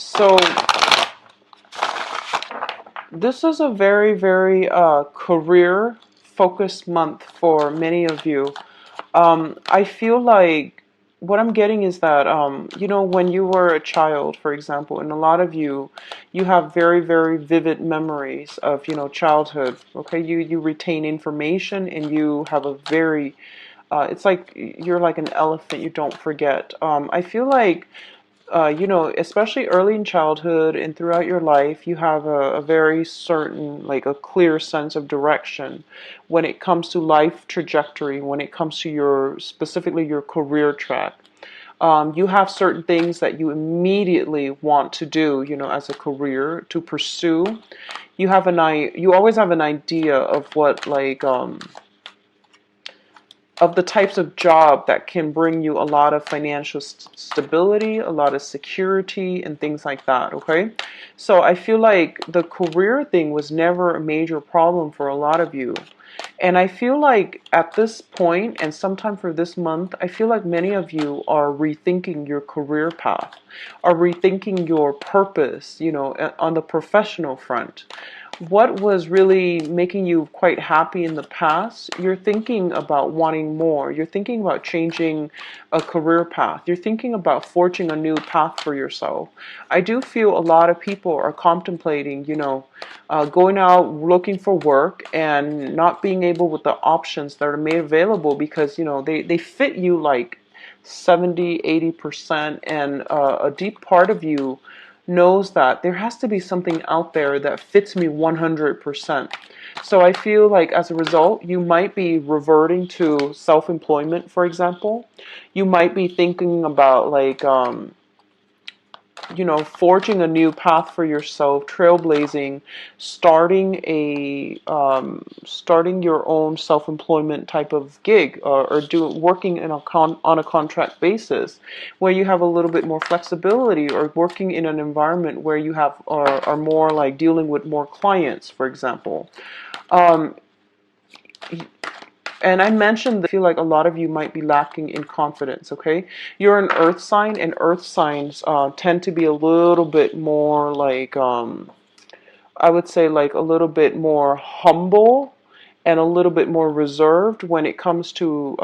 So this is a very, very career focused month for many of you. I feel like what I'm getting is that, when you were a child, for example, and a lot of you, you have very, very vivid memories of, childhood. Okay, you retain information and you have a very, it's like you're like an elephant, you don't forget. I feel like especially early in childhood and throughout your life, you have a very certain, like a clear sense of direction when it comes to life trajectory, when it comes to specifically your career track. You have certain things that you immediately want to do, as a career to pursue. You always have an idea of what, like, of the types of job that can bring you a lot of financial stability, a lot of security, and things like that, okay? So I feel like the career thing was never a major problem for a lot of you. And I feel like at this point, and sometime for this month, I feel like many of you are rethinking your career path, are rethinking your purpose, on the professional front. What was really making you quite happy in the past, you're thinking about wanting more. You're thinking about changing a career path. You're thinking about forging a new path for yourself. I do feel a lot of people are contemplating, going out looking for work and not being able with the options that are made available because, they fit you like 70, 80%, and a deep part of you knows that there has to be something out there that fits me 100%. So I feel like as a result, you might be reverting to self-employment, for example. You might be thinking about like, forging a new path for yourself, trailblazing, starting your own self-employment type of gig, or working on a contract basis, where you have a little bit more flexibility, or working in an environment where you have are more like dealing with more clients, for example. Um, and I mentioned that I feel like a lot of you might be lacking in confidence, okay? You're an earth sign, and earth signs tend to be a little bit more like, I would say, like a little bit more humble and a little bit more reserved when it comes to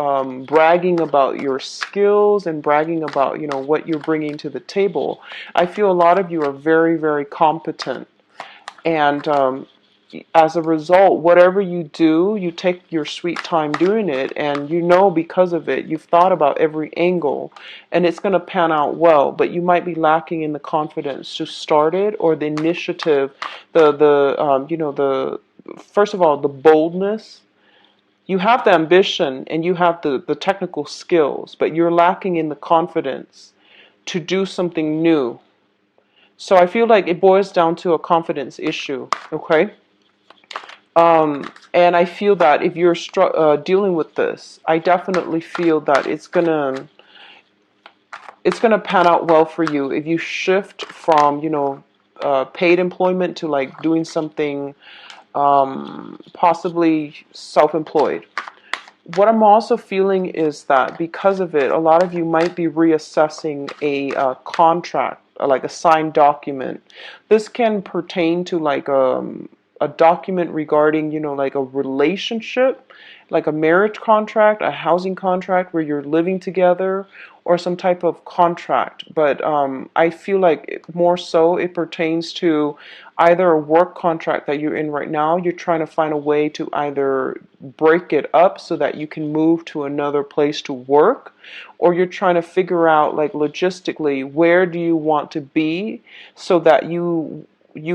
bragging about your skills and bragging about, what you're bringing to the table. I feel a lot of you are very, very competent. And as a result, whatever you do, you take your sweet time doing it, and because of it, you've thought about every angle, and it's going to pan out well. But you might be lacking in the confidence to start it, or the initiative, the first of all, the boldness. You have the ambition and you have the technical skills, but you're lacking in the confidence to do something new. So I feel like it boils down to a confidence issue, okay? And I feel that if you're dealing with this, I definitely feel that it's gonna pan out well for you if you shift from paid employment to like doing something possibly self-employed. What I'm also feeling is that because of it, a lot of you might be reassessing a contract, like a signed document. This can pertain to like a document regarding, like a relationship, like a marriage contract, a housing contract where you're living together, or some type of contract. But I feel like more so it pertains to either a work contract that you're in right now. You're trying to find a way to either break it up so that you can move to another place to work, or you're trying to figure out like logistically where do you want to be so that you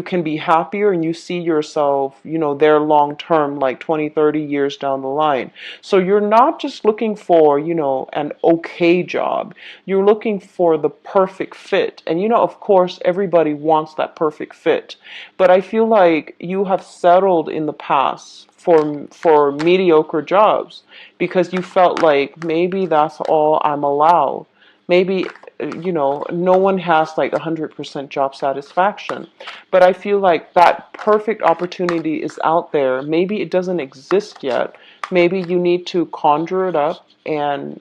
can be happier and you see yourself, there long term, like 20, 30 years down the line. So you're not just looking for, an okay job. You're looking for the perfect fit. And, of course, everybody wants that perfect fit. But I feel like you have settled in the past for mediocre jobs because you felt like maybe that's all I'm allowed. Maybe no one has like 100% job satisfaction, but I feel like that perfect opportunity is out there. Maybe it doesn't exist yet. Maybe you need to conjure it up and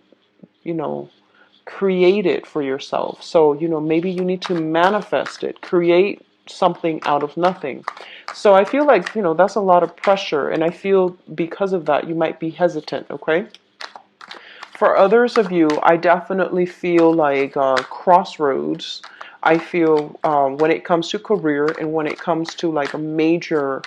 you know create it for yourself. So, maybe you need to manifest it, create something out of nothing. So I feel like, that's a lot of pressure. And I feel because of that, you might be hesitant, okay? For others of you, I definitely feel like crossroads. I feel when it comes to career and when it comes to like a major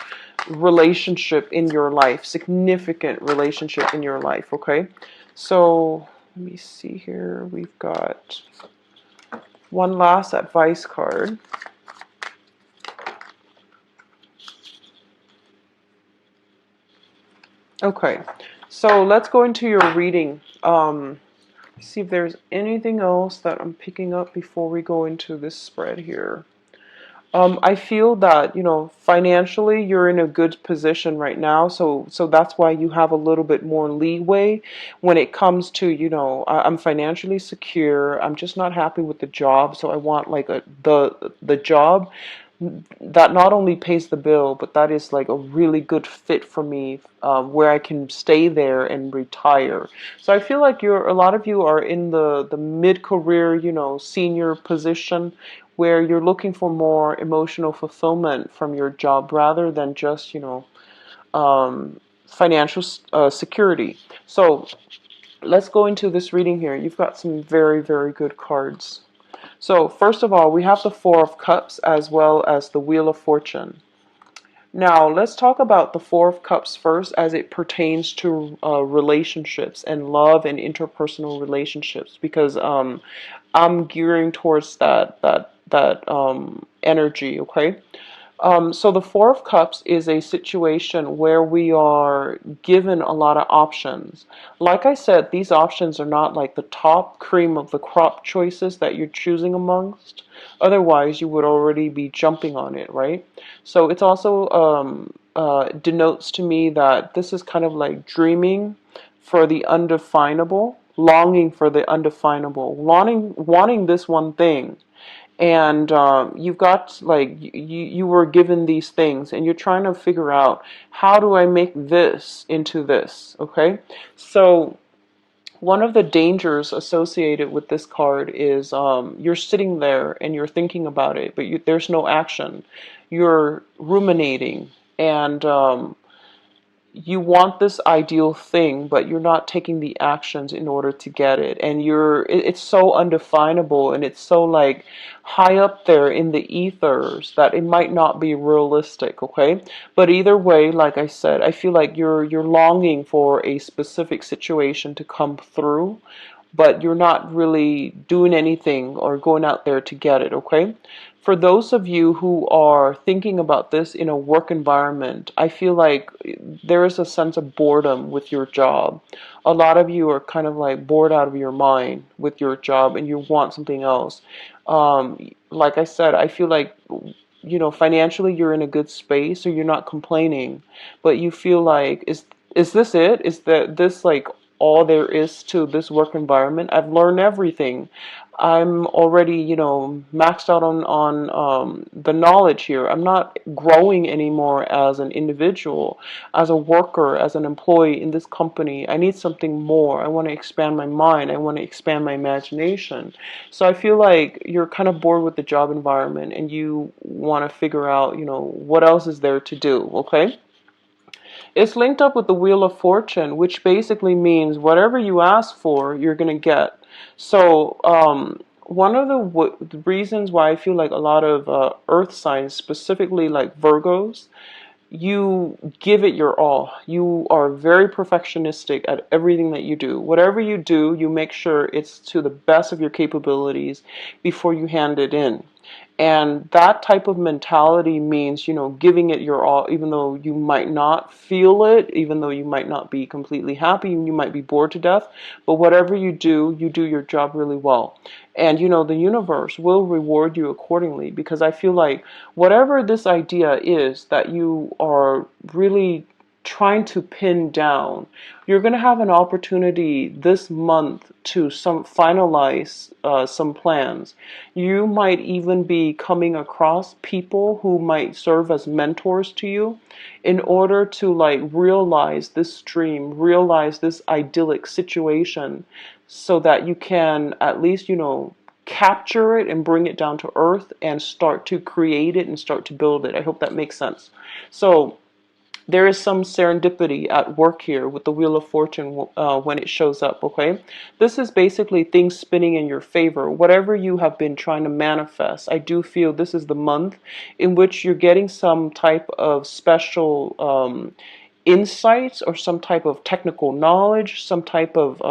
relationship in your life, significant relationship in your life, okay? So let me see here. We've got one last advice card. Okay, so let's go into your reading. See if there's anything else that I'm picking up before we go into this spread here. I feel that, financially you're in a good position right now, so that's why you have a little bit more leeway when it comes to, I'm financially secure. I'm just not happy with the job, so I want like the job that not only pays the bill, but that is like a really good fit for me, where I can stay there and retire. So I feel like a lot of you are in the mid-career, senior position where you're looking for more emotional fulfillment from your job rather than just, financial security. So let's go into this reading here. You've got some very, very good cards. So first of all, we have the Four of Cups as well as the Wheel of Fortune. Now, let's talk about the Four of Cups first as it pertains to relationships and love and interpersonal relationships, because I'm gearing towards that energy, okay? So the Four of Cups is a situation where we are given a lot of options. Like I said, these options are not like the top cream of the crop choices that you're choosing amongst. Otherwise, you would already be jumping on it, right? So it's also denotes to me that this is kind of like dreaming for the undefinable, longing for the undefinable, wanting this one thing, and you've got like you were given these things and you're trying to figure out, how do I make this into this, okay? So one of the dangers associated with this card is you're sitting there and you're thinking about it, but there's no action. You're ruminating, and you want this ideal thing, but you're not taking the actions in order to get it. And it's so undefinable, and it's so like high up there in the ethers that it might not be realistic, okay? But either way, like I said, I feel like you're longing for a specific situation to come through, but you're not really doing anything or going out there to get it, okay? For those of you who are thinking about this in a work environment, I feel like there is a sense of boredom with your job. A lot of you are kind of like bored out of your mind with your job and you want something else. Like I said, I feel like, financially you're in a good space, so you're not complaining, but you feel like, is this it? Is that this like all there is to this work environment? I've learned everything. I'm already, maxed out on the knowledge here. I'm not growing anymore as an individual, as a worker, as an employee in this company. I need something more. I want to expand my mind. I want to expand my imagination. So I feel like you're kind of bored with the job environment and you want to figure out, what else is there to do, okay? It's linked up with the Wheel of Fortune, which basically means whatever you ask for, you're going to get. So, one of the reasons why I feel like a lot of earth signs, specifically like Virgos, you give it your all. You are very perfectionistic at everything that you do. Whatever you do, you make sure it's to the best of your capabilities before you hand it in. And that type of mentality means, giving it your all, even though you might not feel it, even though you might not be completely happy, and you might be bored to death. But whatever you do your job really well. And, the universe will reward you accordingly, because I feel like whatever this idea is that you are really trying to pin down, you're going to have an opportunity this month to finalize some plans. You might even be coming across people who might serve as mentors to you in order to like realize this dream, realize this idyllic situation. so that you can at least, capture it and bring it down to earth and start to create it and start to build it. I hope that makes sense. So there is some serendipity at work here with the Wheel of Fortune when it shows up, okay? This is basically things spinning in your favor. Whatever you have been trying to manifest, I do feel this is the month in which you're getting some type of special insights or some type of technical knowledge, some type of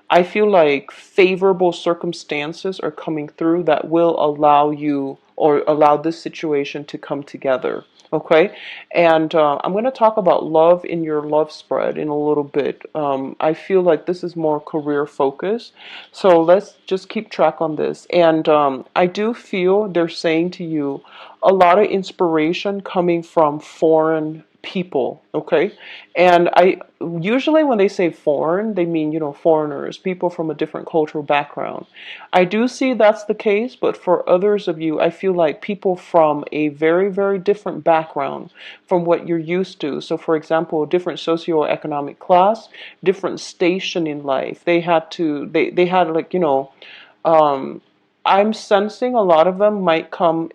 I feel like favorable circumstances are coming through that will allow you or allow this situation to come together. Okay, and I'm going to talk about love in your love spread in a little bit. I feel like this is more career focused, so let's just keep track on this. And I do feel they're saying to you a lot of inspiration coming from foreign people, okay? And I usually when they say foreign, they mean, foreigners, people from a different cultural background. I do see that's the case, but for others of you, I feel like people from a very, very different background from what you're used to. So for example, different socioeconomic class, different station in life. They had like, um, I'm sensing a lot of them might come.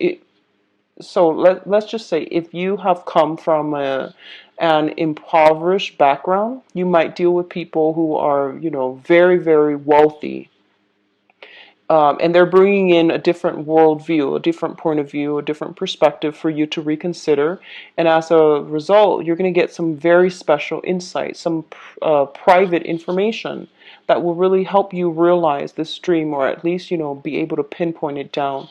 So let's just say if you have come from an impoverished background, you might deal with people who are, very, very wealthy. And they're bringing in a different worldview, a different point of view, a different perspective for you to reconsider. And as a result, you're going to get some very special insight, some private information that will really help you realize this dream, or at least, be able to pinpoint it down,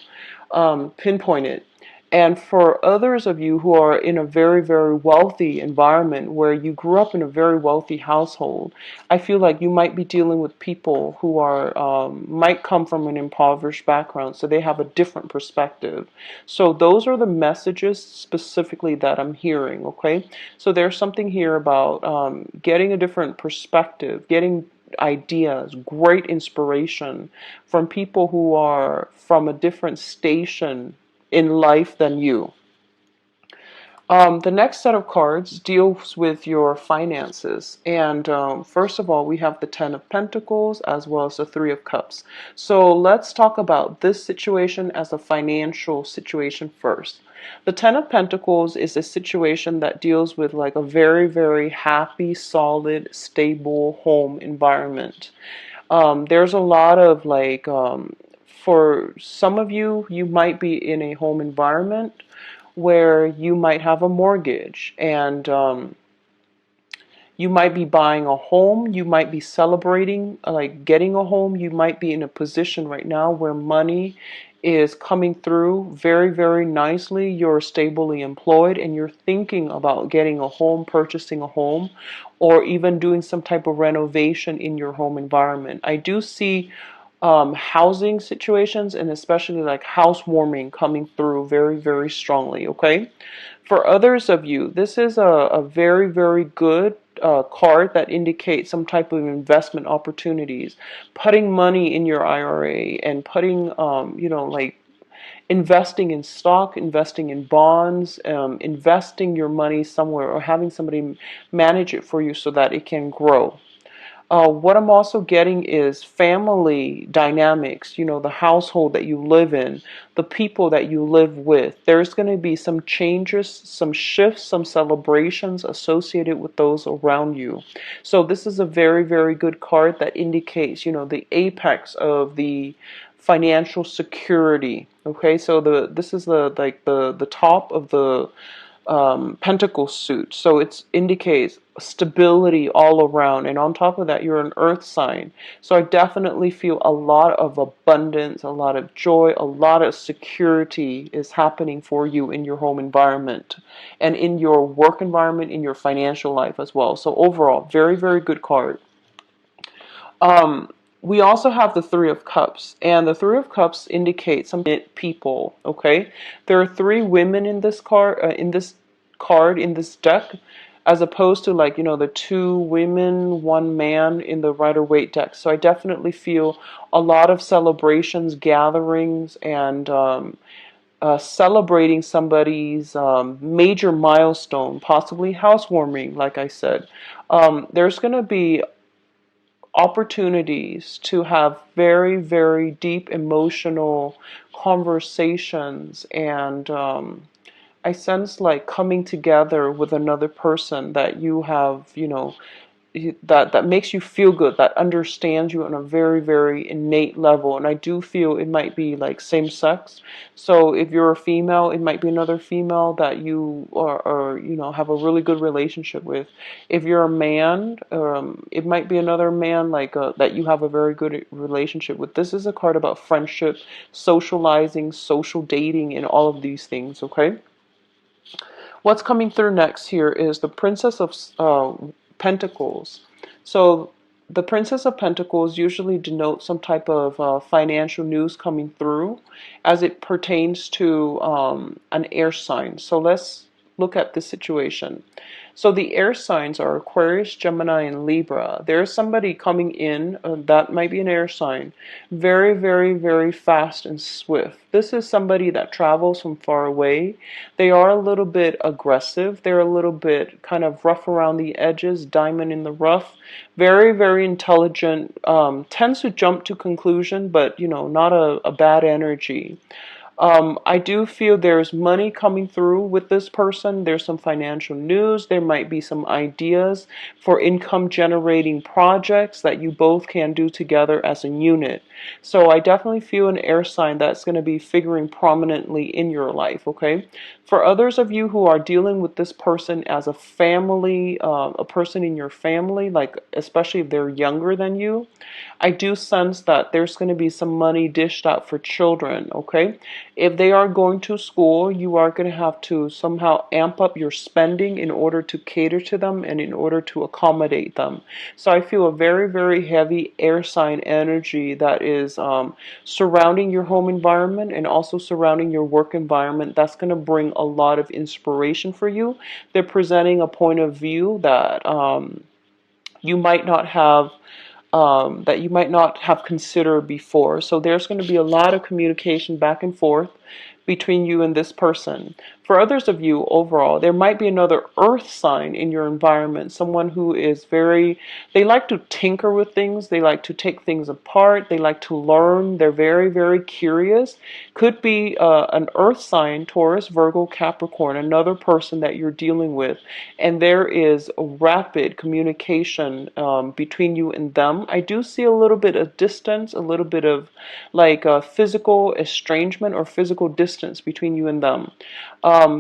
pinpoint it. And for others of you who are in a very, very wealthy environment where you grew up in a very wealthy household, I feel like you might be dealing with people who are might come from an impoverished background, so they have a different perspective. So those are the messages specifically that I'm hearing. Okay, so there's something here about getting a different perspective, getting ideas, great inspiration from people who are from a different station in life than you. The next set of cards deals with your finances. And first of all, we have the Ten of Pentacles as well as the Three of Cups. So let's talk about this situation as a financial situation first. The Ten of Pentacles is a situation that deals with like a very, very happy, solid, stable home environment. There's a lot of like, for some of you, you might be in a home environment where you might have a mortgage and you might be buying a home, you might be celebrating like getting a home, you might be in a position right now where money is coming through very, very nicely, you're stably employed and you're thinking about getting a home, purchasing a home, or even doing some type of renovation in your home environment. I do see housing situations and especially like housewarming coming through very, very strongly, okay? For others of you, this is a very, very good card that indicates some type of investment opportunities. Putting money in your IRA and putting, like investing in stock, investing in bonds, investing your money somewhere or having somebody manage it for you so that it can grow. What I'm also getting is family dynamics, the household that you live in, the people that you live with. There's going to be some changes, some shifts, some celebrations associated with those around you. So this is a very, very good card that indicates, the apex of the financial security. Okay, so this is the top of the pentacle suit. So it indicates stability all around. And on top of that, you're an earth sign. So I definitely feel a lot of abundance, a lot of joy, a lot of security is happening for you in your home environment and in your work environment, in your financial life as well. So overall, very, very good card. We also have the Three of Cups, and the Three of Cups indicates some people. Okay, there are three women in this card, in this deck, as opposed to like the two women, one man in the Rider-Waite deck. So I definitely feel a lot of celebrations, gatherings, and celebrating somebody's major milestone, possibly housewarming. Like I said, there's going to be opportunities to have very, very deep emotional conversations, and I sense like coming together with another person that you have, that makes you feel good, that understands you on a very, very innate level. And I do feel it might be like same sex. So if you're a female, it might be another female that you are have a really good relationship with. If you're a man, it might be another man like that you have a very good relationship with. This is a card about friendship, socializing, social dating, and all of these things. Okay. What's coming through next here is the Princess of Pentacles. So the Princess of Pentacles usually denotes some type of financial news coming through as it pertains to an air sign. So let's look at this situation. So the air signs are Aquarius, Gemini, and Libra. There's somebody coming in, that might be an air sign, very, very, very fast and swift. This is somebody that travels from far away. They are a little bit aggressive. They're a little bit kind of rough around the edges, diamond in the rough. Very, very intelligent, tends to jump to conclusion, but, not a bad energy. I do feel there's money coming through with this person. There's some financial news. There might be some ideas for income generating projects that you both can do together as a unit. So I definitely feel an air sign that's going to be figuring prominently in your life, okay? For others of you who are dealing with this person as a family, a person in your family, like especially if they're younger than you, I do sense that there's going to be some money dished out for children, okay? If they are going to school, you are going to have to somehow amp up your spending in order to cater to them and in order to accommodate them. So I feel a very, very heavy air sign energy that is surrounding your home environment and also surrounding your work environment. That's going to bring a lot of inspiration for you. They're presenting a point of view that you might not have considered before. So there's going to be a lot of communication back and forth between you and this person. For others of you, overall, there might be another earth sign in your environment, someone who is they like to tinker with things, they like to take things apart, they like to learn, they're very, very curious. Could be an earth sign, Taurus, Virgo, Capricorn, another person that you're dealing with, and there is a rapid communication between you and them. I do see a little bit of distance, a little bit of like a physical estrangement or physical distance between you and them.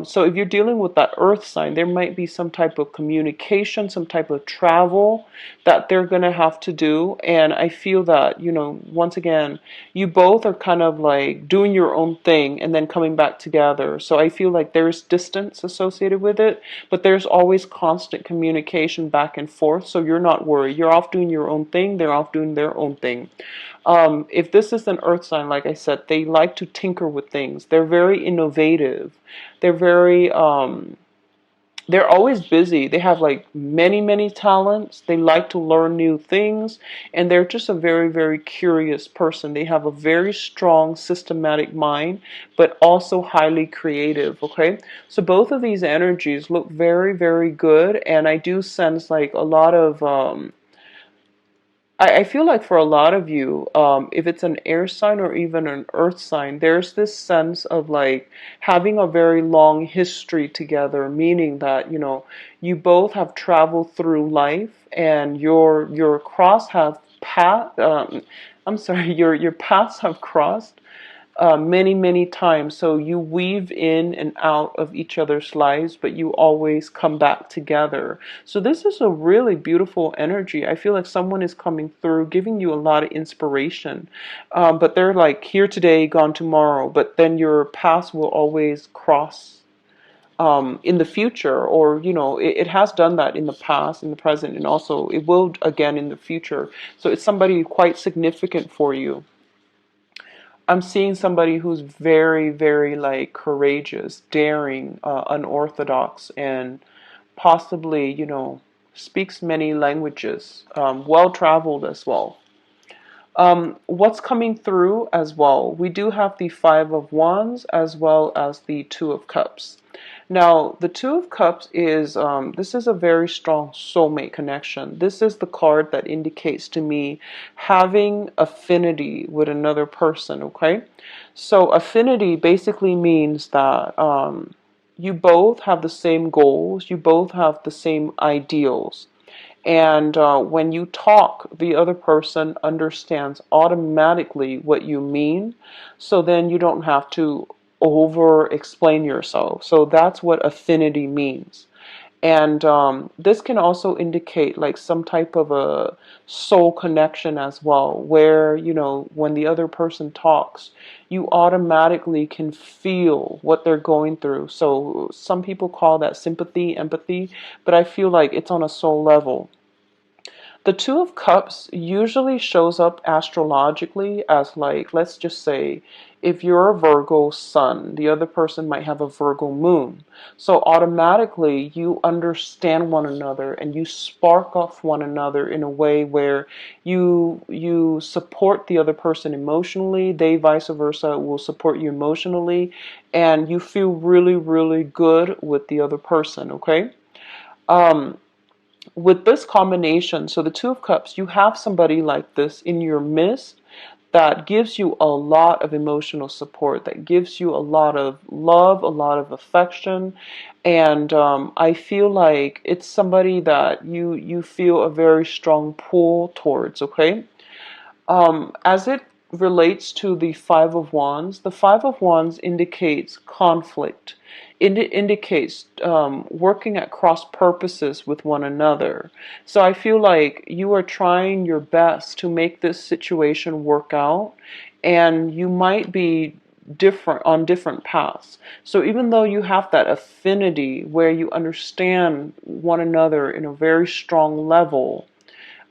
So if you're dealing with that earth sign, there might be some type of communication, some type of travel that they're going to have to do. And I feel that, once again, you both are kind of like doing your own thing and then coming back together. So I feel like there's distance associated with it, but there's always constant communication back and forth. So you're not worried. You're off doing your own thing. They're off doing their own thing. If this is an earth sign, like I said, they like to tinker with things. They're very innovative. They're they're always busy. They have like many, many talents. They like to learn new things. And they're just a very, very curious person. They have a very strong systematic mind, but also highly creative. Okay. So both of these energies look very, very good. And I do sense like a lot of, I feel like for a lot of you, if it's an air sign or even an earth sign, there's this sense of like having a very long history together, meaning that, you both have traveled through life and your cross have path, I'm sorry, your paths have crossed many, many times. So you weave in and out of each other's lives, but you always come back together. So this is a really beautiful energy. I feel like someone is coming through, giving you a lot of inspiration. But they're like here today, gone tomorrow. But then your paths will always cross in the future, or it has done that in the past, in the present, and also it will again in the future. So it's somebody quite significant for you. I'm seeing somebody who's very, very like courageous, daring, unorthodox, and possibly, speaks many languages, well traveled as well. What's coming through as well? We do have the Five of Wands as well as the Two of Cups. Now, the Two of Cups is, this is a very strong soulmate connection. This is the card that indicates to me having affinity with another person, okay? So affinity basically means that you both have the same goals, you both have the same ideals. And when you talk, the other person understands automatically what you mean. So then you don't have to over explain yourself. So that's what affinity means. And this can also indicate like some type of a soul connection as well, where, you know, when the other person talks, you automatically can feel what they're going through. So some people call that sympathy, empathy, but I feel like it's on a soul level. The Two of Cups usually shows up astrologically as like, let's just say, if you're a Virgo sun, the other person might have a Virgo moon. So automatically you understand one another and you spark off one another in a way where you support the other person emotionally, they vice versa will support you emotionally, and you feel really, really good with the other person, okay? Um, with this combination, so the Two of Cups, you have somebody like this in your midst that gives you a lot of emotional support, that gives you a lot of love, a lot of affection, and I feel like it's somebody that you feel a very strong pull towards. Okay, as it relates to the Five of Wands, the Five of Wands indicates conflict. It indicates working at cross purposes with one another. So I feel like you are trying your best to make this situation work out, and you might be different on different paths. So even though you have that affinity where you understand one another in a very strong level,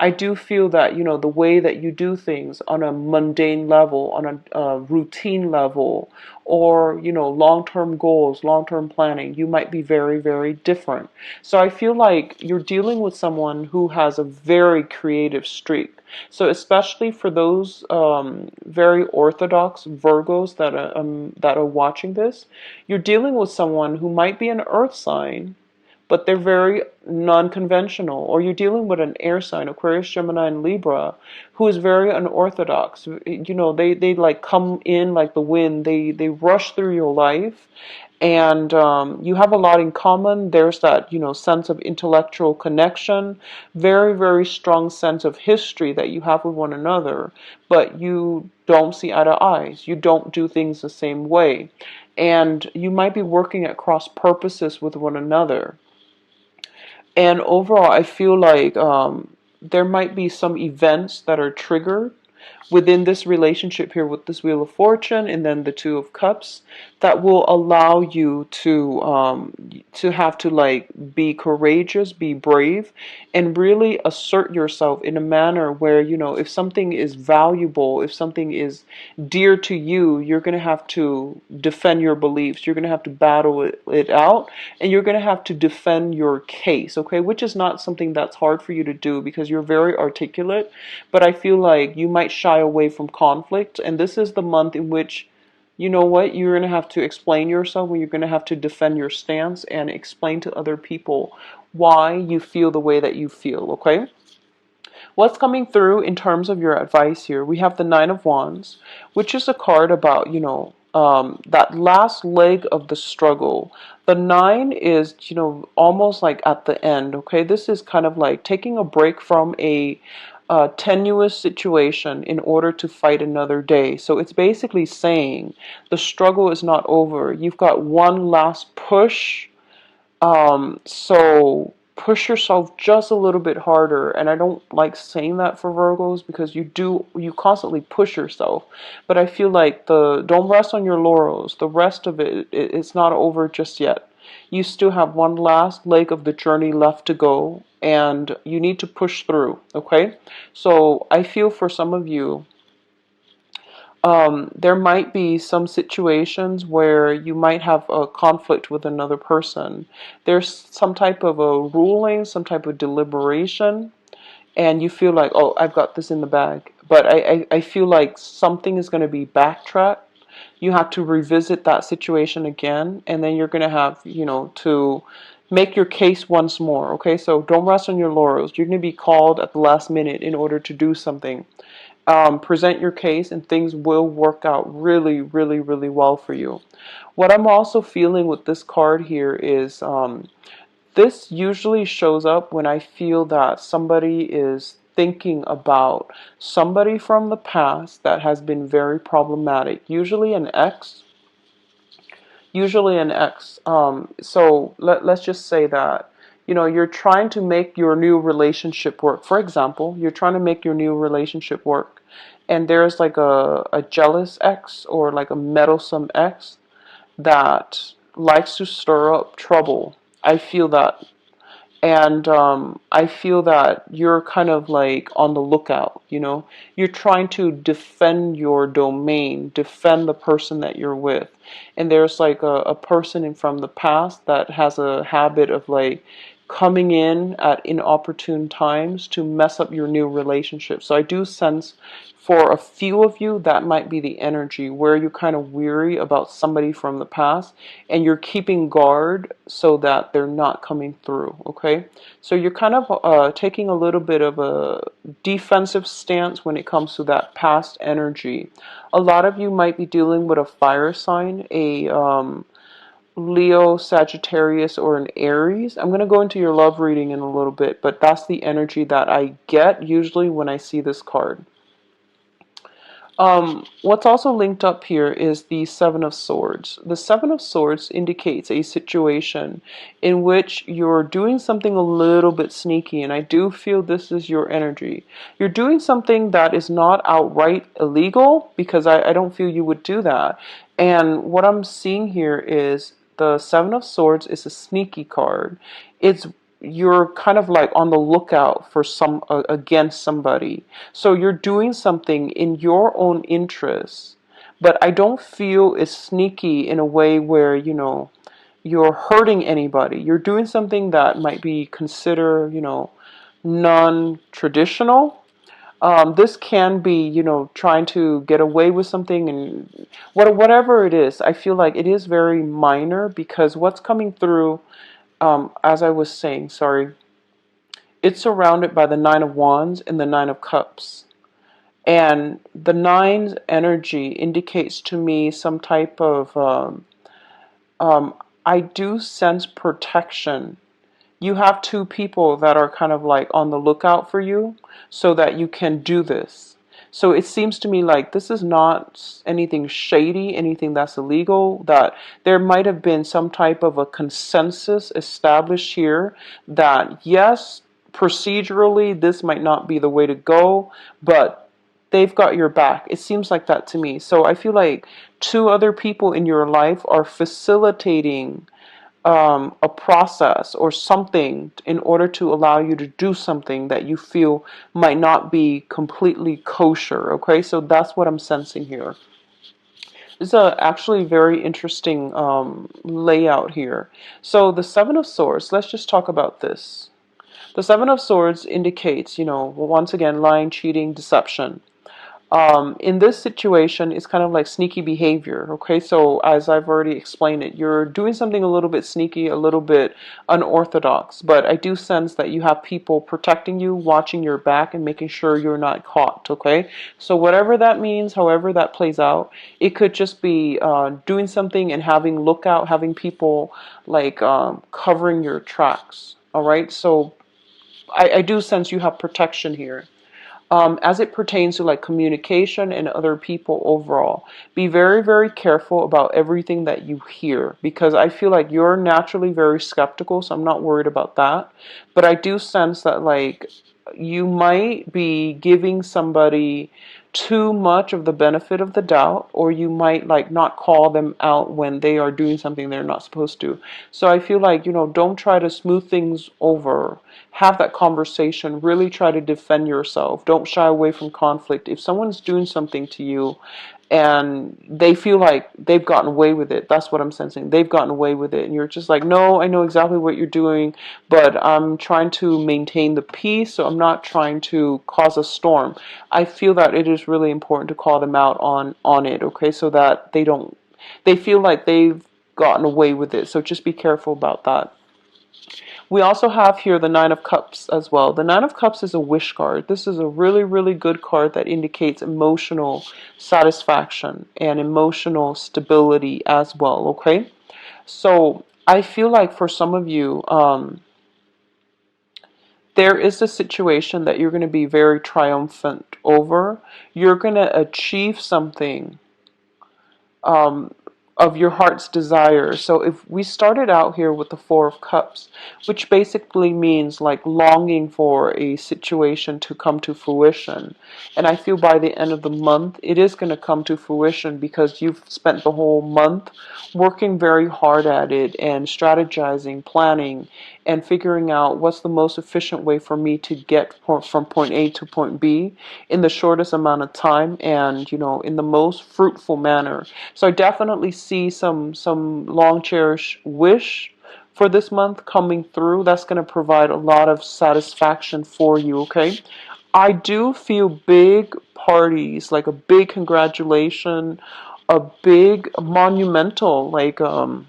I do feel that, you know, the way that you do things on a mundane level, on a routine level, or, you know, long-term goals, long-term planning, you might be very, very different. So I feel like you're dealing with someone who has a very creative streak. So especially for those very orthodox Virgos that are watching this, you're dealing with someone who might be an earth sign, but they're very non-conventional. Or you're dealing with an air sign, Aquarius, Gemini, and Libra, who is very unorthodox. You know, they like come in like the wind. They rush through your life, and you have a lot in common. There's that, you know, sense of intellectual connection, very, very strong sense of history that you have with one another, but you don't see eye to eyes. You don't do things the same way. And you might be working at cross purposes with one another. And overall, I feel like there might be some events that are triggered within this relationship here with this Wheel of Fortune and then the Two of Cups that will allow you to have to like be courageous, be brave, and really assert yourself in a manner where, you know, if something is valuable, if something is dear to you, you're going to have to defend your beliefs. You're going to have to battle it out, and you're going to have to defend your case, okay? Which is not something that's hard for you to do because you're very articulate, but I feel like you might shy away from conflict, and this is the month in which, you know what, you're going to have to explain yourself, when you're going to have to defend your stance and explain to other people why you feel the way that you feel, okay? What's coming through in terms of your advice here? We have the Nine of Wands, which is a card about, you know, that last leg of the struggle. The nine is, you know, almost like at the end, okay? This is kind of like taking a break from a tenuous situation in order to fight another day. So it's basically saying the struggle is not over. You've got one last push, so push yourself just a little bit harder. And I don't like saying that for Virgos because you constantly push yourself. But I feel like don't rest on your laurels. The rest of it's not over just yet. You still have one last leg of the journey left to go, and you need to push through, okay? So I feel for some of you, there might be some situations where you might have a conflict with another person. There's some type of a ruling, some type of deliberation, and you feel like, oh, I've got this in the bag. but I feel like something is going to be backtracked. You have to revisit that situation again, and then you're going to have, to make your case once more. Okay, so don't rest on your laurels. You're going to be called at the last minute in order to do something. Present your case, and things will work out really, really, really well for you. What I'm also feeling with this card here is this usually shows up when I feel that somebody is thinking about somebody from the past that has been very problematic, usually an ex. So let's just say that, you're trying to make your new relationship work. For example, you're trying to make your new relationship work, and there's like a jealous ex or like a meddlesome ex that likes to stir up trouble. I feel that. And I feel that you're kind of like on the lookout, You're trying to defend your domain, defend the person that you're with. And there's like a person from the past that has a habit of like coming in at inopportune times to mess up your new relationship. So I do sense for a few of you that might be the energy where you're kind of weary about somebody from the past and you're keeping guard so that they're not coming through. Okay, so you're kind of taking a little bit of a defensive stance when it comes to that past energy. A lot of you might be dealing with a fire sign, a Leo, Sagittarius, or an Aries. I'm going to go into your love reading in a little bit, but that's the energy that I get usually when I see this card. What's also linked up here is the Seven of Swords. The Seven of Swords indicates a situation in which you're doing something a little bit sneaky, and I do feel this is your energy. You're doing something that is not outright illegal, because I don't feel you would do that. And what I'm seeing here is the Seven of Swords is a sneaky card. You're kind of like on the lookout for against somebody. So you're doing something in your own interest, but I don't feel it's sneaky in a way where, you're hurting anybody. You're doing something that might be considered, non-traditional. This can be, trying to get away with something, and whatever it is, I feel like it is very minor, because what's coming through, as I was saying, sorry, it's surrounded by the Nine of Wands and the Nine of Cups. And the Nine's energy indicates to me some type of, I do sense protection. You have two people that are kind of like on the lookout for you so that you can do this. So it seems to me like this is not anything shady, anything that's illegal, that there might have been some type of a consensus established here that, yes, procedurally, this might not be the way to go, but they've got your back. It seems like that to me. So I feel like two other people in your life are facilitating a process or something in order to allow you to do something that you feel might not be completely kosher. Okay, so that's what I'm sensing here. This is actually very interesting layout here. So the Seven of Swords, let's just talk about this. The Seven of Swords indicates, once again, lying, cheating, deception. In this situation, it's kind of like sneaky behavior. Okay, so as I've already explained it, you're doing something a little bit sneaky, a little bit unorthodox, but I do sense that you have people protecting you, watching your back, and making sure you're not caught. Okay, so whatever that means, however that plays out, it could just be doing something and having lookout, having people like covering your tracks. All right, so I do sense you have protection here. As it pertains to like communication and other people overall, be very, very careful about everything that you hear, because I feel like you're naturally very skeptical, so I'm not worried about that. But I do sense that like you might be giving somebody too much of the benefit of the doubt, or you might like not call them out when they are doing something they're not supposed to. So I feel like, don't try to smooth things over. Have that conversation. Really try to defend yourself. Don't shy away from conflict. If someone's doing something to you and they feel like they've gotten away with it. That's what I'm sensing. They've gotten away with it, and you're just like, no, I know exactly what you're doing, but I'm trying to maintain the peace, so I'm not trying to cause a storm. I feel that it is really important to call them out on it, okay, so that they feel like they've gotten away with it. So just be careful about that. We also have here the Nine of Cups as well. The Nine of Cups is a wish card. This is a really, really good card that indicates emotional satisfaction and emotional stability as well, okay? So I feel like for some of you, there is a situation that you're going to be very triumphant over. You're going to achieve something um, of your heart's desire. So if we started out here with the Four of Cups, which basically means like longing for a situation to come to fruition. And I feel by the end of the month, it is going to come to fruition because you've spent the whole month working very hard at it and strategizing, planning, and figuring out what's the most efficient way for me to get from point A to point B in the shortest amount of time and, in the most fruitful manner. So I definitely see some long cherished wish for this month coming through. That's going to provide a lot of satisfaction for you, okay? I do feel big parties, like a big congratulation, a big monumental, like a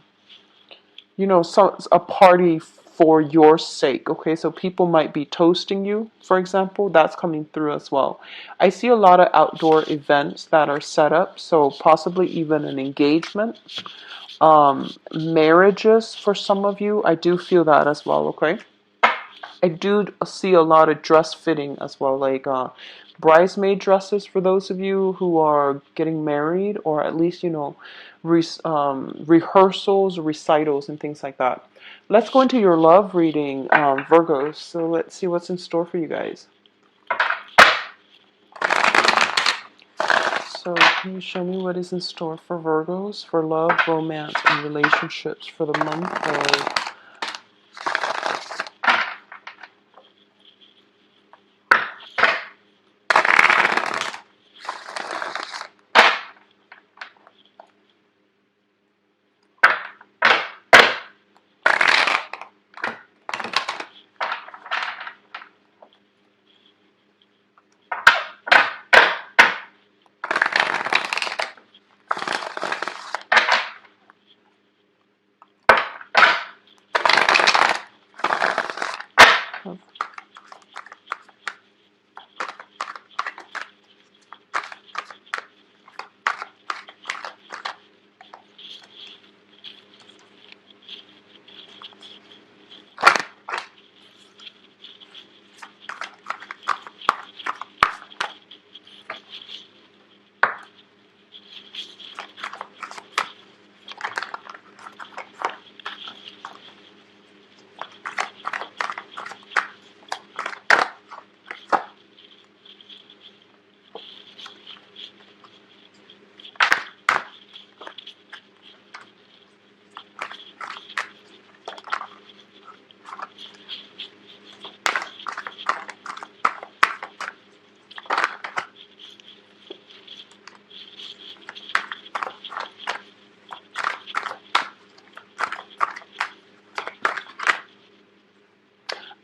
party for your sake. Okay, so people might be toasting you, for example. That's coming through as well. I see a lot of outdoor events that are set up, so possibly even an engagement, marriages for some of you. I do feel that as well. Okay, I do see a lot of dress fitting as well, like bridesmaid dresses for those of you who are getting married, or at least, rehearsals, recitals, and things like that. Let's go into your love reading, Virgos. So let's see what's in store for you guys. So can you show me what is in store for Virgos for love, romance, and relationships for the month of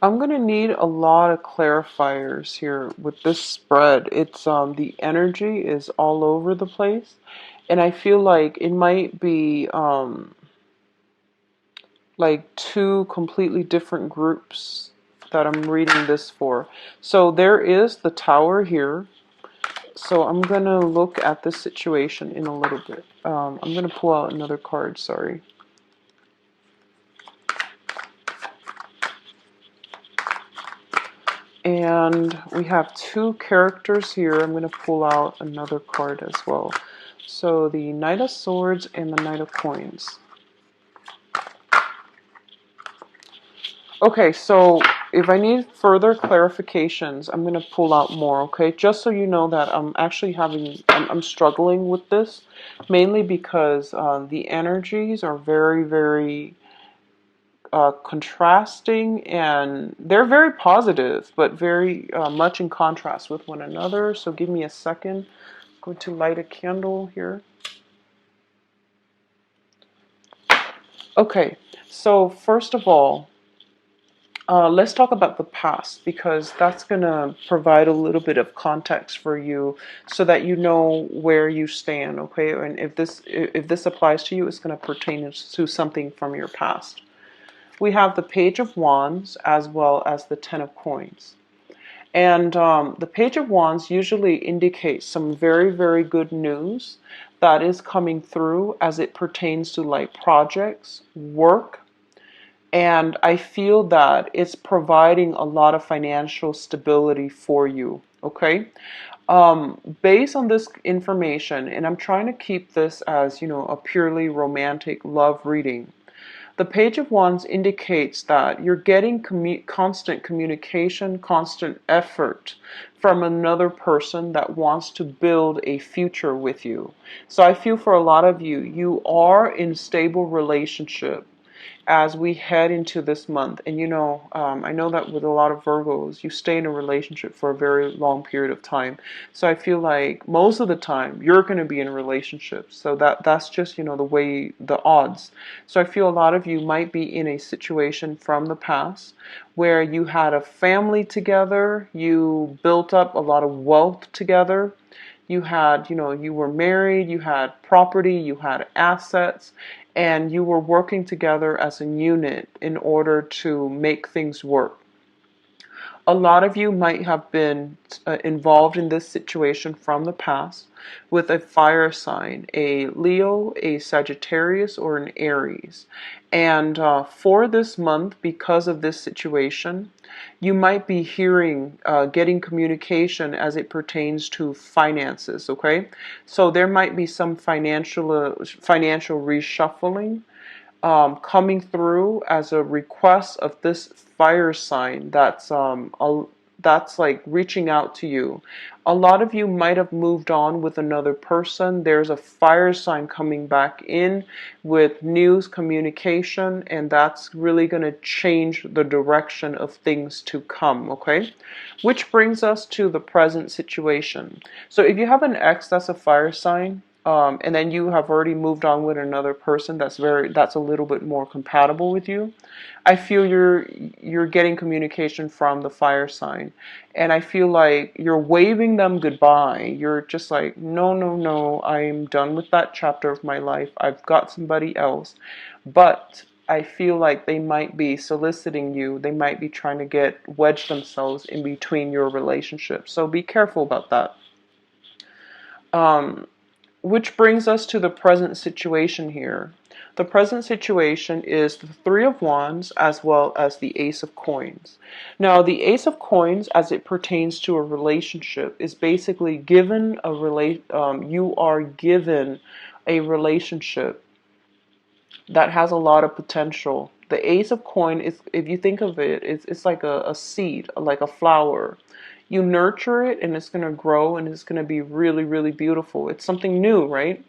I'm gonna need a lot of clarifiers here with this spread. It's the energy is all over the place, and I feel like it might be like two completely different groups that I'm reading this for. So there is the Tower here. So I'm gonna look at this situation in a little bit. I'm gonna pull out another card. Sorry. And we have two characters here. I'm going to pull out another card as well. So the Knight of Swords and the Knight of Coins. Okay, so if I need further clarifications, I'm going to pull out more, okay? Just so you know that I'm actually I'm struggling with this, mainly because the energies are very, very contrasting, and they're very positive, but very much in contrast with one another. So give me a second. Going to light a candle here. Okay, so first of all, let's talk about the past, because that's going to provide a little bit of context for you so that you know where you stand, okay? And if this applies to you, it's going to pertain to something from your past. We have the Page of Wands as well as the Ten of Coins. And the Page of Wands usually indicates some very, very good news that is coming through as it pertains to like projects, work, and I feel that it's providing a lot of financial stability for you, okay? Based on this information, and I'm trying to keep this as, you know, a purely romantic love reading, the Page of Wands indicates that you're getting constant communication, constant effort from another person that wants to build a future with you. So I feel for a lot of you, you are in stable relationship as we head into this month. And you know, I know that with a lot of Virgos, you stay in a relationship for a very long period of time. So I feel like most of the time you're going to be in a relationship. So that's just, you know, the way, the odds. So I feel a lot of you might be in a situation from the past where you had a family together, you built up a lot of wealth together. You had, you know, you were married, you had property, you had assets, and you were working together as a unit in order to make things work. A lot of you might have been involved in this situation from the past with a fire sign, a Leo, a Sagittarius, or an Aries. And for this month, because of this situation, you might be hearing, getting communication as it pertains to finances, okay? So there might be some financial reshuffling coming through as a request of this fire sign that's like reaching out to you. A lot of you might have moved on with another person. There's a fire sign coming back in with news, communication, and that's really going to change the direction of things to come, okay? Which brings us to the present situation. So if you have an ex that's a fire sign, and then you have already moved on with another person that's a little bit more compatible with you, I feel you're getting communication from the fire sign, and I feel like you're waving them goodbye. You're just like, no, no, no, I'm done with that chapter of my life. I've got somebody else. But I feel like they might be soliciting you. They might be trying to wedge themselves in between your relationship. So be careful about that. Which brings us to the present situation here. The present situation is the Three of Wands as well as the Ace of Coins. Now, the Ace of Coins, as it pertains to a relationship, is basically you are given a relationship that has a lot of potential. The Ace of Coin is, if you think of it, it's like a seed, like a flower. You nurture it and it's going to grow and it's going to be really, really beautiful. It's something new, right?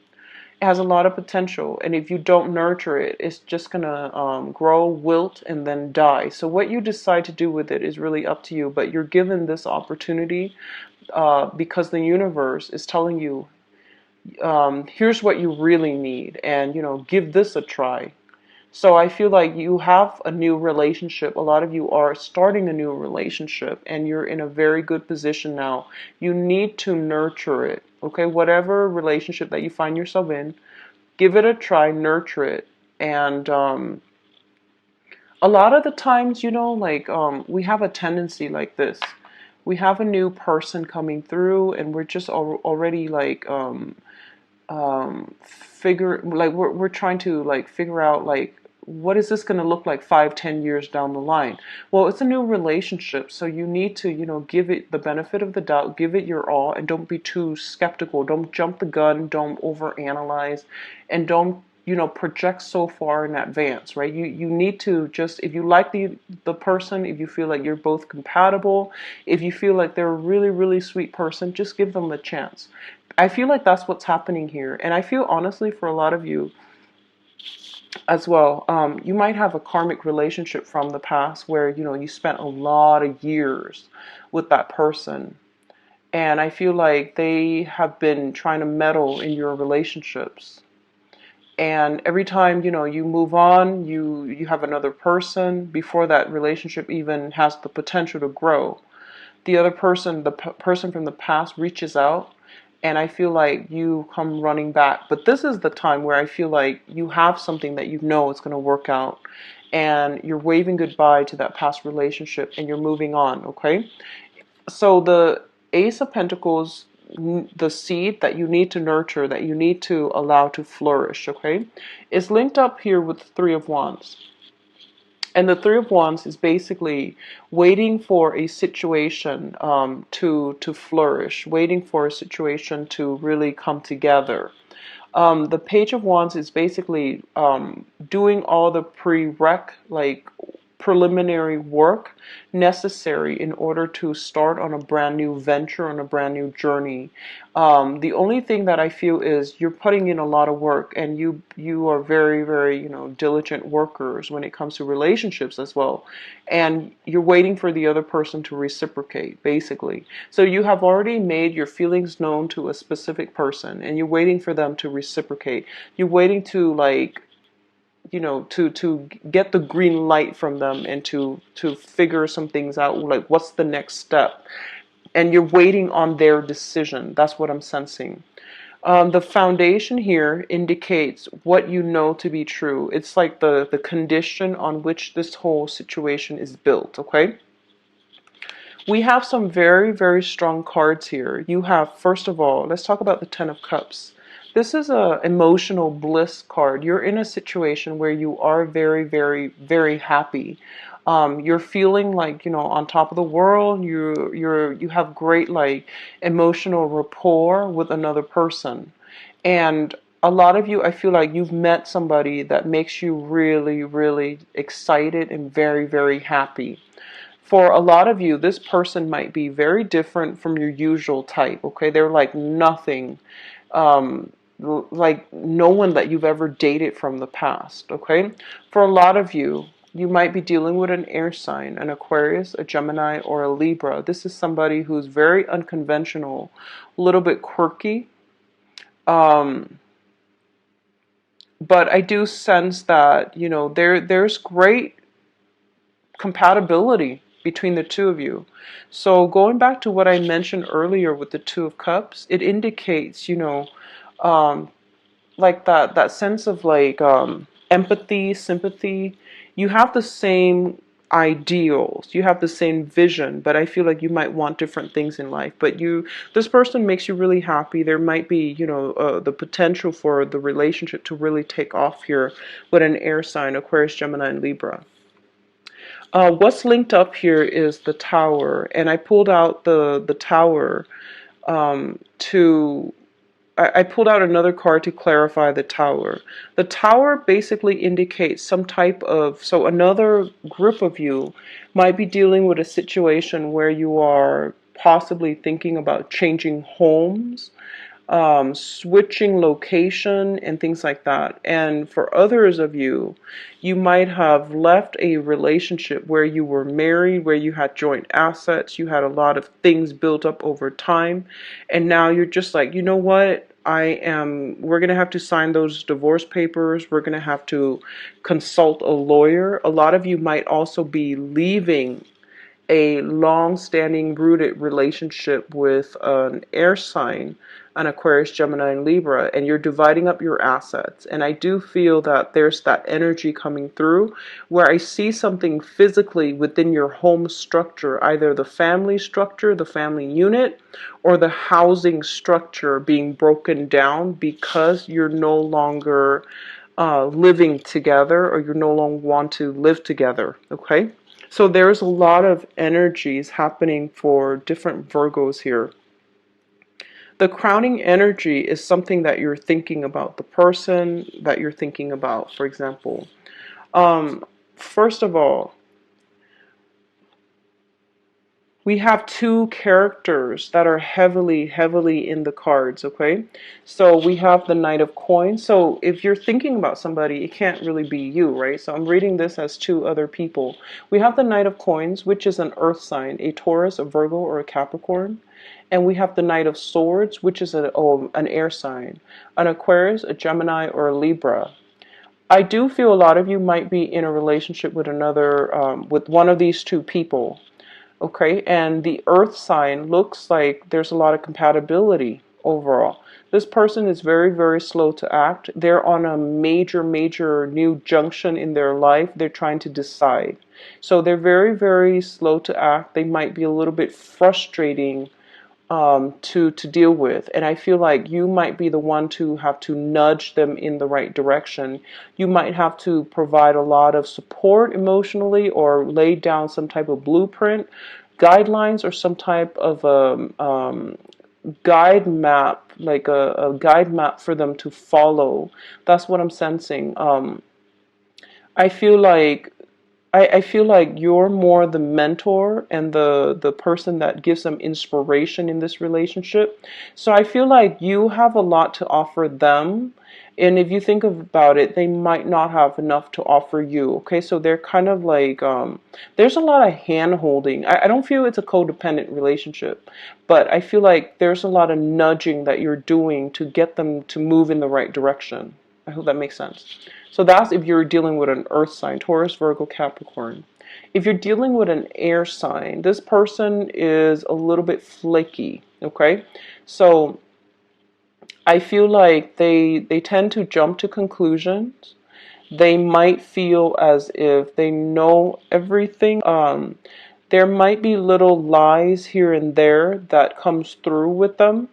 It has a lot of potential. And if you don't nurture it, it's just going to grow, wilt, and then die. So what you decide to do with it is really up to you. But you're given this opportunity because the universe is telling you, here's what you really need. And, you know, give this a try. So I feel like you have a new relationship. A lot of you are starting a new relationship and you're in a very good position now. You need to nurture it. Okay, whatever relationship that you find yourself in, give it a try, nurture it. And a lot of the times, you know, like we have a tendency like this. We have a new person coming through and we're just already like we're trying to like figure out like what is this going to look like 5-10 years down the line. Well, it's a new relationship, so you need to, you know, give it the benefit of the doubt, give it your all, and don't be too skeptical. Don't jump the gun, don't overanalyze, and don't, you know, project so far in advance, right? You need to just, if you like the person, if you feel like you're both compatible, if you feel like they're a really, really sweet person, just give them a chance. I feel like that's what's happening here. And I feel honestly for a lot of you as well, you might have a karmic relationship from the past where, you know, you spent a lot of years with that person. And I feel like they have been trying to meddle in your relationships. And every time, you move on, you have another person before that relationship even has the potential to grow. The other person, the person from the past reaches out, and I feel like you come running back. But this is the time where I feel like you have something that you know it's going to work out, and you're waving goodbye to that past relationship and you're moving on, okay? So the Ace of Pentacles, the seed that you need to nurture, that you need to allow to flourish, okay, is linked up here with the Three of Wands. And the Three of Wands is basically waiting for a situation to flourish, waiting for a situation to really come together. The Page of Wands is basically doing all the like preliminary work necessary in order to start on a brand new venture, on a brand new journey. The only thing that I feel is you're putting in a lot of work, and you are very, very, diligent workers when it comes to relationships as well. And you're waiting for the other person to reciprocate, basically. So you have already made your feelings known to a specific person, and you're waiting for them to reciprocate. You're waiting to, like, to get the green light from them, and to figure some things out, like what's the next step. And you're waiting on their decision. That's what I'm sensing. The foundation here indicates what you know to be true. It's like the condition on which this whole situation is built, okay? We have some very, very strong cards here. You have, first of all, let's talk about the Ten of Cups. This is a emotional bliss card. You're in a situation where you are very, very, very happy. You're feeling like, on top of the world. You have great, like, emotional rapport with another person. And a lot of you, I feel like you've met somebody that makes you really, really excited and very, very happy. For a lot of you, this person might be very different from your usual type, okay? They're like nothing, like no one that you've ever dated from the past, okay? For a lot of you, you might be dealing with an air sign, an Aquarius, a Gemini, or a Libra. This is somebody who's very unconventional, a little bit quirky. But I do sense that, there's great compatibility between the two of you. So going back to what I mentioned earlier with the Two of Cups, it indicates, um, like that sense of, like, empathy, sympathy. You have the same ideals, you have the same vision, but I feel like you might want different things in life. But this person makes you really happy. There might be, the potential for the relationship to really take off here with an air sign, Aquarius, Gemini, and Libra. What's linked up here is the Tower, and I pulled out the Tower to I pulled out another card to clarify the Tower. The Tower basically indicates some type of, so another group of you might be dealing with a situation where you are possibly thinking about changing homes, switching location, and things like that. And for others of you, you might have left a relationship where you were married, where you had joint assets, you had a lot of things built up over time, and now you're just like, you know what? We're going to have to sign those divorce papers. We're going to have to consult a lawyer. A lot of you might also be leaving a long-standing rooted relationship with an air sign, an Aquarius, Gemini, and Libra, and you're dividing up your assets. And I do feel that there's that energy coming through where I see something physically within your home structure, either the family structure, the family unit, or the housing structure being broken down because you're no longer living together, or you no longer want to live together, okay? So there's a lot of energies happening for different Virgos here. The crowning energy is something that you're thinking about, the person that you're thinking about, for example. First of all, We have two characters that are heavily in the cards, okay? So we have the Knight of Coins. So if you're thinking about somebody, it can't really be you, right? So I'm reading this as two other people. We have the Knight of Coins, which is an earth sign, a Taurus, a Virgo, or a Capricorn. And we have the Knight of Swords, which is an air sign, an Aquarius, a Gemini, or a Libra. I do feel a lot of you might be in a relationship with with one of these two people. Okay, and the earth sign looks like there's a lot of compatibility overall. This person is very slow to act. They're on a major new junction in their life. They're trying to decide. So they're very slow to act. They might be a little bit frustrating to deal with. And I feel like you might be the one to have to nudge them in the right direction. You might have to provide a lot of support emotionally or lay down some type of blueprint, guidelines, or some type of guide map, like a guide map for them to follow. That's what I'm sensing. I feel like I feel like you're more the mentor and the person that gives them inspiration in this relationship. So I feel like you have a lot to offer them. And if you think about it, they might not have enough to offer you. Okay, so they're kind of like, there's a lot of hand holding. I don't feel it's a codependent relationship, but I feel like there's a lot of nudging that you're doing to get them to move in the right direction. I hope that makes sense. So that's if you're dealing with an earth sign, Taurus, Virgo, Capricorn. If you're dealing with an air sign, this person is a little bit flaky, okay? So I feel like they tend to jump to conclusions. They might feel as if they know everything. There might be little lies here and there that comes through with them,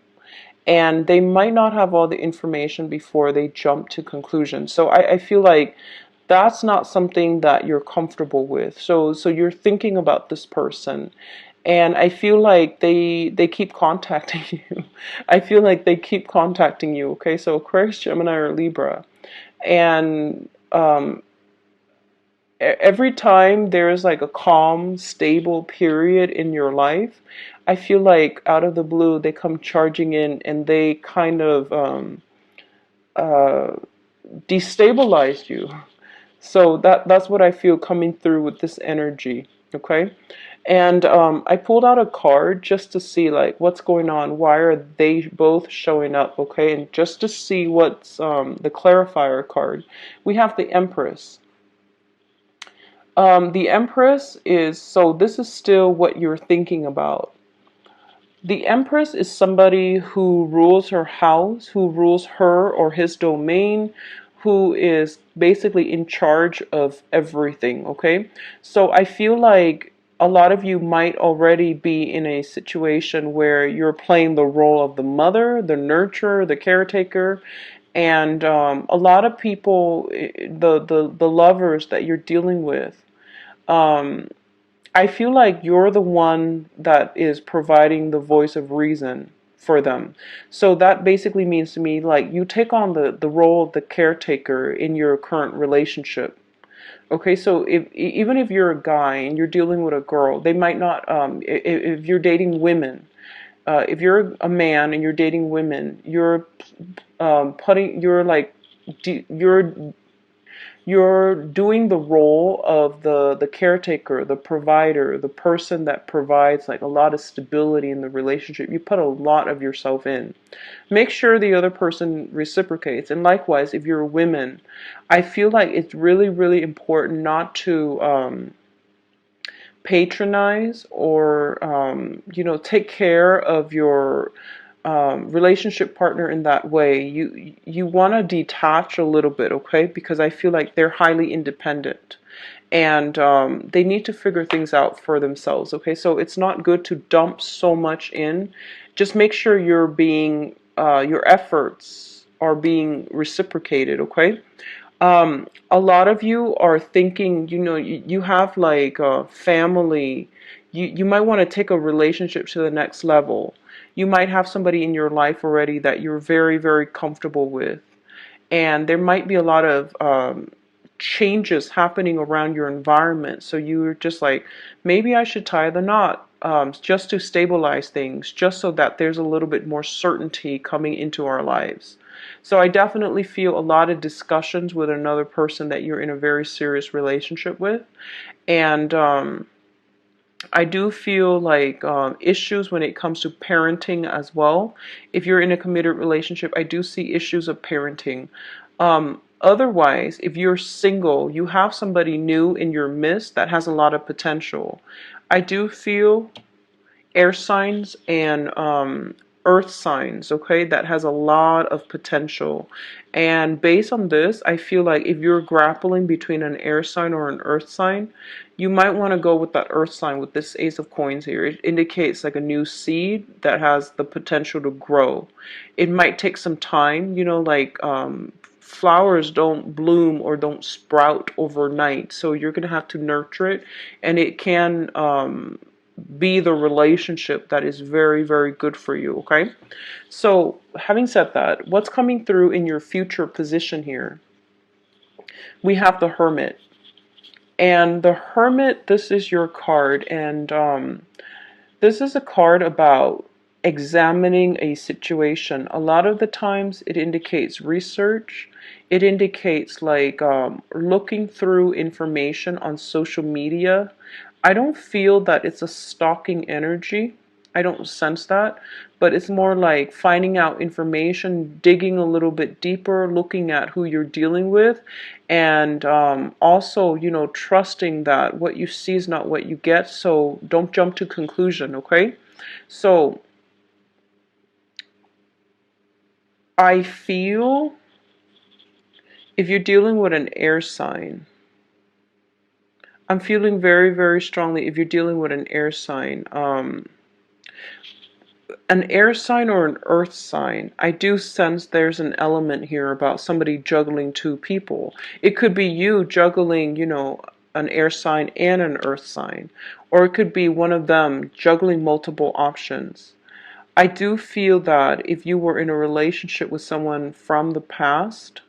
and they might not have all the information before they jump to conclusions. So I feel like that's not something that you're comfortable with. So you're thinking about this person, and I feel like they keep contacting you. I feel like they keep contacting you. Okay, so Aquarius, Gemini, or Libra, and every time there's like a calm, stable period in your life, I feel like out of the blue they come charging in and they kind of uh, destabilize you. So that's what I feel coming through with this energy. Okay, and I pulled out a card just to see like what's going on. Why are they both showing up? Okay, and just to see what's the clarifier card. We have the Empress. The Empress is, so this is still what you're thinking about. The Empress is somebody who rules her house, who rules her or his domain, who is basically in charge of everything, okay? So I feel like a lot of you might already be in a situation where you're playing the role of the mother, the nurturer, the caretaker, and a lot of people, the lovers that you're dealing with, um, I feel like you're the one that is providing the voice of reason for them. So that basically means to me like you take on the role of the caretaker in your current relationship. Okay, so if even if you're a guy and you're dealing with a girl, they might not. If you're dating women, if you're a man and you're dating women, you're like, you're doing the role of the caretaker, the provider, the person that provides like a lot of stability in the relationship. You put a lot of yourself in. Make sure the other person reciprocates. And likewise, if you're a woman, I feel like it's really important not to patronize or take care of your relationship partner in that way. You want to detach a little bit, okay? Because I feel like they're highly independent and they need to figure things out for themselves, okay? So it's not good to dump so much in. Just make sure your efforts are being reciprocated, okay? A lot of you are thinking, you have like a family. You might want to take a relationship to the next level. You might have somebody in your life already that you're very comfortable with. And there might be a lot of changes happening around your environment. So you're just like, maybe I should tie the knot, just to stabilize things, just so that there's a little bit more certainty coming into our lives. So I definitely feel a lot of discussions with another person that you're in a very serious relationship with. And I do feel like issues when it comes to parenting as well. If you're in a committed relationship, I do see issues of parenting. Otherwise, if you're single, you have somebody new in your midst that has a lot of potential. I do feel air signs and earth signs, okay, that has a lot of potential. And based on this, I feel like if you're grappling between an air sign or an earth sign, you might want to go with that earth sign with this ace of coins here. It indicates like a new seed that has the potential to grow. It might take some time, like flowers don't bloom or don't sprout overnight, so you're going to have to nurture it, and it can be the relationship that is very, very good for you, okay? So, having said that, what's coming through in your future position here? We have the Hermit. And the Hermit, this is your card, and this is a card about examining a situation. A lot of the times it indicates research. It indicates like looking through information on social media. I don't feel that it's a stalking energy. I don't sense that, but it's more like finding out information, digging a little bit deeper, looking at who you're dealing with, and also, trusting that what you see is not what you get. So don't jump to conclusion, okay? So I feel if you're dealing with an air sign, I'm feeling very, very strongly if you're dealing with an air sign. An air sign or an earth sign, I do sense there's an element here about somebody juggling two people. It could be you juggling, an air sign and an earth sign, or it could be one of them juggling multiple options. I do feel that if you were in a relationship with someone from the past,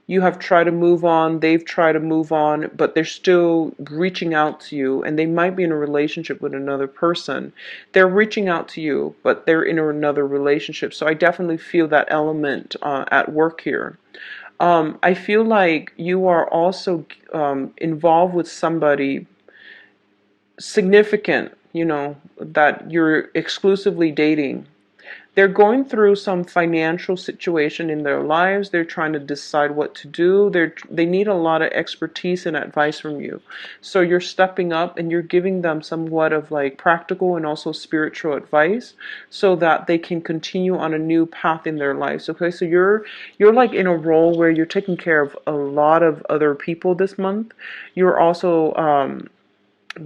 you have tried to move on, they've tried to move on, but they're still reaching out to you, and they might be in a relationship with another person. They're reaching out to you, but they're in another relationship. So I definitely feel that element at work here. I feel like you are also involved with somebody significant, that you're exclusively dating. They're going through some financial situation in their lives. They're trying to decide what to do. They need a lot of expertise and advice from you. So you're stepping up and you're giving them somewhat of like practical and also spiritual advice so that they can continue on a new path in their lives. Okay, so you're like in a role where you're taking care of a lot of other people this month. You're also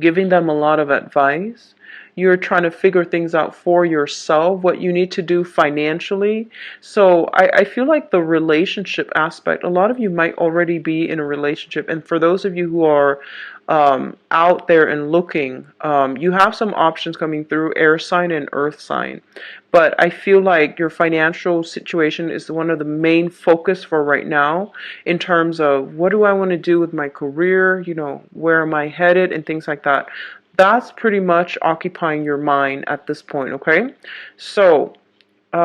giving them a lot of advice. You're trying to figure things out for yourself, what you need to do financially. So I feel like the relationship aspect, a lot of you might already be in a relationship. And for those of you who are out there and looking, you have some options coming through, air sign and earth sign. But I feel like your financial situation is one of the main focus for right now in terms of what do I want to do with my career, where am I headed and things like that. That's pretty much occupying your mind at this point, okay? So,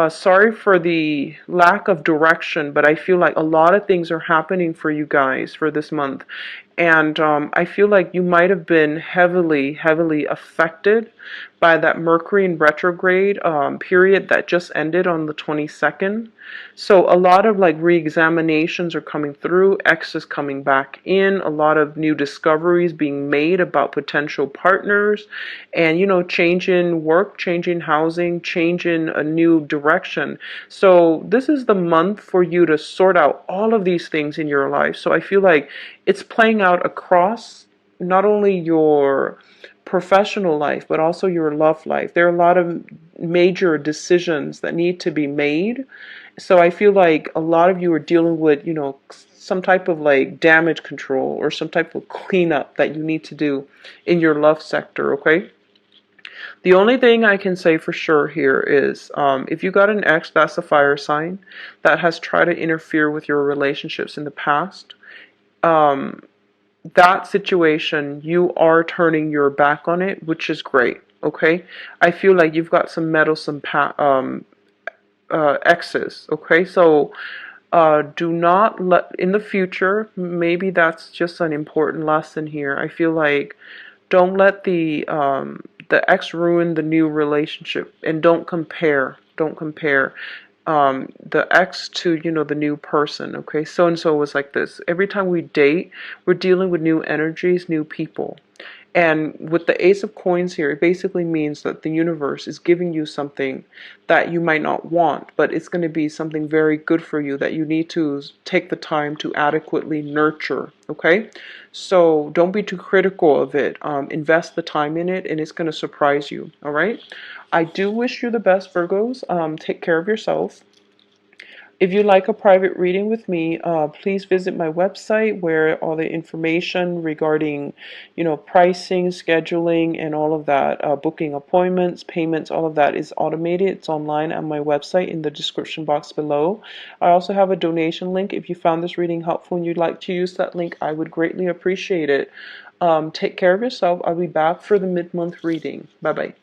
sorry for the lack of direction, but I feel like a lot of things are happening for you guys for this month. And I feel like you might have been heavily, heavily affected by that Mercury in retrograde period that just ended on the 22nd. So a lot of like re-examinations are coming through, exes coming back in, a lot of new discoveries being made about potential partners, and change in work, change in housing, change in a new direction. So this is the month for you to sort out all of these things in your life. So I feel like it's playing out across not only your professional life, but also your love life. There are a lot of major decisions that need to be made. So I feel like a lot of you are dealing with, some type of like damage control or some type of cleanup that you need to do in your love sector, okay? The only thing I can say for sure here is if you got an ex, that's a fire sign that has tried to interfere with your relationships in the past. that situation, you are turning your back on it, which is great. Okay, I feel like you've got some meddlesome exes. Okay, so do not let in the future. Maybe that's just an important lesson here. I feel like don't let the ex ruin the new relationship, and don't compare. Don't compare the ex to, you know, the new person. Okay, so and so was like this. Every time we date, we're dealing with new energies, new people. And with the Ace of Coins here, it basically means that the universe is giving you something that you might not want, but it's going to be something very good for you that you need to take the time to adequately nurture. Okay, so don't be too critical of it. Invest the time in it, and it's going to surprise you. All right. I do wish you the best, Virgos. Take care of yourself. If you'd like a private reading with me, please visit my website where all the information regarding, you know, pricing, scheduling, and all of that, booking appointments, payments, all of that is automated. It's online on my website in the description box below. I also have a donation link. If you found this reading helpful and you'd like to use that link, I would greatly appreciate it. Take care of yourself. I'll be back for the mid-month reading. Bye-bye.